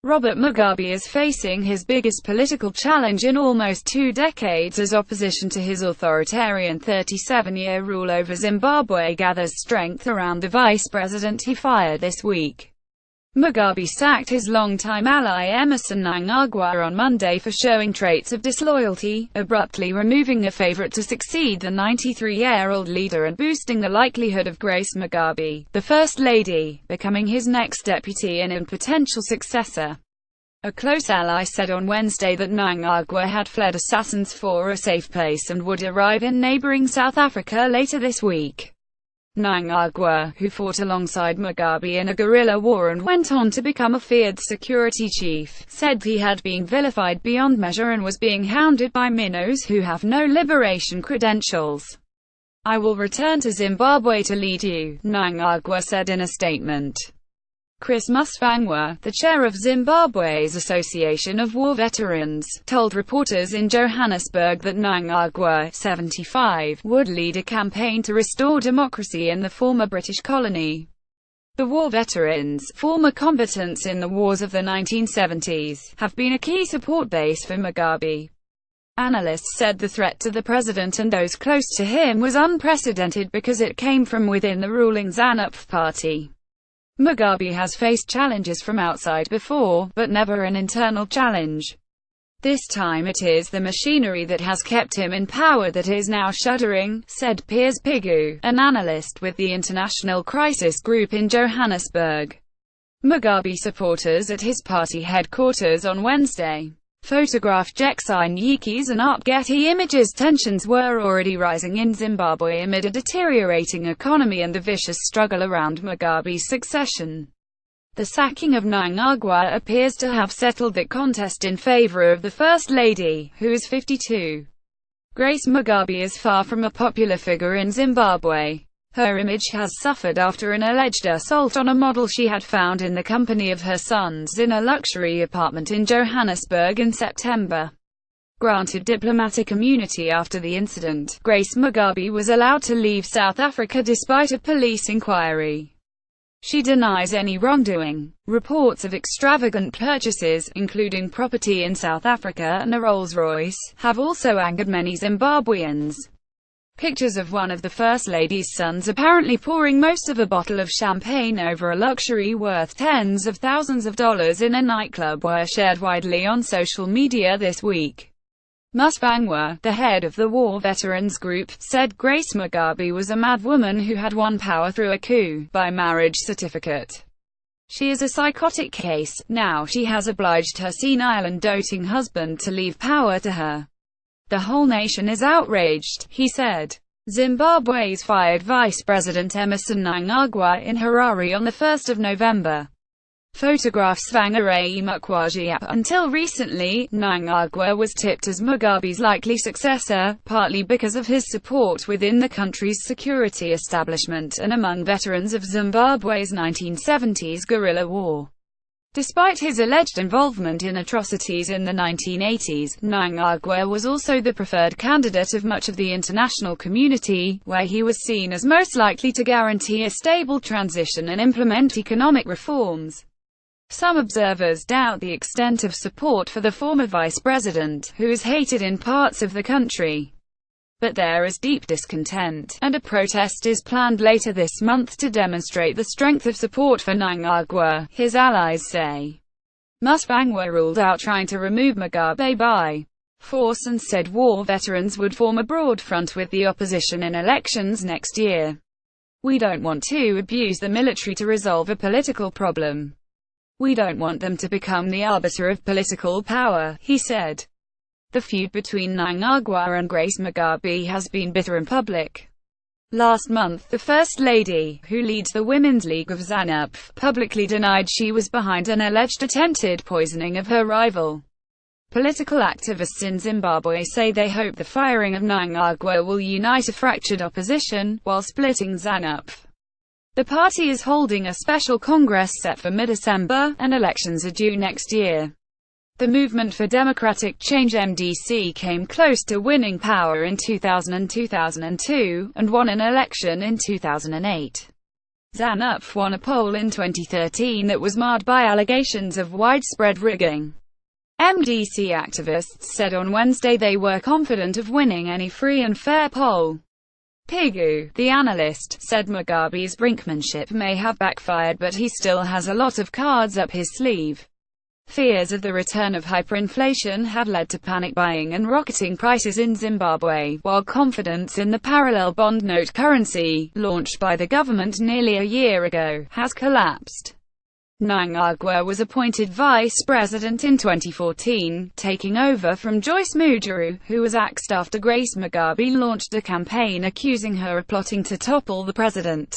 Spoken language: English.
Robert Mugabe is facing his biggest political challenge in almost 2 decades as opposition to his authoritarian 37-year rule over Zimbabwe gathers strength around the vice president he fired this week. Mugabe sacked his longtime ally Emmerson Mnangagwa on Monday for showing traits of disloyalty, abruptly removing a favorite to succeed the 93-year-old leader and boosting the likelihood of Grace Mugabe, the First Lady, becoming his next deputy and potential successor. A close ally said on Wednesday that Mnangagwa had fled assassins for a safe place and would arrive in neighboring South Africa later this week. Mnangagwa, who fought alongside Mugabe in a guerrilla war and went on to become a feared security chief, said he had been vilified beyond measure and was being hounded by minnows who have no liberation credentials. "I will return to Zimbabwe to lead you," Mnangagwa said in a statement. Chris Musvangwa, the chair of Zimbabwe's Association of War Veterans, told reporters in Johannesburg that Mnangagwa, 75, would lead a campaign to restore democracy in the former British colony. The war veterans, former combatants in the wars of the 1970s, have been a key support base for Mugabe. Analysts said the threat to the president and those close to him was unprecedented because it came from within the ruling ZANU-PF party. Mugabe has faced challenges from outside before, but never an internal challenge. This time it is the machinery that has kept him in power that is now shuddering, said Piers Pigu, an analyst with the International Crisis Group in Johannesburg. Mugabe supporters at his party headquarters on Wednesday photographed Jekson Yikes and Art Getty images. Tensions were already rising in Zimbabwe amid a deteriorating economy and the vicious struggle around Mugabe's succession. The sacking of Mnangagwa appears to have settled that contest in favor of the First Lady, who is 52. Grace Mugabe is far from a popular figure in Zimbabwe. Her image has suffered after an alleged assault on a model she had found in the company of her sons in a luxury apartment in Johannesburg in September. Granted diplomatic immunity after the incident, Grace Mugabe was allowed to leave South Africa despite a police inquiry. She denies any wrongdoing. Reports of extravagant purchases, including property in South Africa and a Rolls-Royce, have also angered many Zimbabweans. Pictures of one of the First Lady's sons apparently pouring most of a bottle of champagne over a luxury worth tens of thousands of dollars in a nightclub were shared widely on social media this week. Musvangwa, the head of the War Veterans Group, said Grace Mugabe was a mad woman who had won power through a coup by marriage certificate. She is a psychotic case. Now she has obliged her senile and doting husband to leave power to her. The whole nation is outraged, he said. Zimbabwe's fired Vice President Emmerson Mnangagwa in Harare on the 1st of November. Photographs Tsvangirai Mukwaji. Until recently, Mnangagwa was tipped as Mugabe's likely successor, partly because of his support within the country's security establishment and among veterans of Zimbabwe's 1970s guerrilla war. Despite his alleged involvement in atrocities in the 1980s, Mnangagwa was also the preferred candidate of much of the international community, where he was seen as most likely to guarantee a stable transition and implement economic reforms. Some observers doubt the extent of support for the former vice president, who is hated in parts of the country. But there is deep discontent, and a protest is planned later this month to demonstrate the strength of support for Mnangagwa, his allies say. Musvangwa ruled out trying to remove Mugabe by force and said war veterans would form a broad front with the opposition in elections next year. "We don't want to abuse the military to resolve a political problem. We don't want them to become the arbiter of political power," he said. The feud between Mnangagwa and Grace Mugabe has been bitter in public. Last month, the First Lady, who leads the Women's League of ZANU-PF, publicly denied she was behind an alleged attempted poisoning of her rival. Political activists in Zimbabwe say they hope the firing of Mnangagwa will unite a fractured opposition, while splitting ZANU-PF. The party is holding a special congress set for mid-December, and elections are due next year. The Movement for Democratic Change (MDC) came close to winning power in 2000 and 2002, and won an election in 2008. ZANU won a poll in 2013 that was marred by allegations of widespread rigging. MDC activists said on Wednesday they were confident of winning any free and fair poll. Pigu, the analyst, said Mugabe's brinkmanship may have backfired, but he still has a lot of cards up his sleeve. Fears of the return of hyperinflation have led to panic buying and rocketing prices in Zimbabwe, while confidence in the parallel bond note currency, launched by the government nearly a year ago, has collapsed. Mnangagwa was appointed vice president in 2014, taking over from Joyce Mugabe, who was axed after Grace Mugabe launched a campaign accusing her of plotting to topple the president.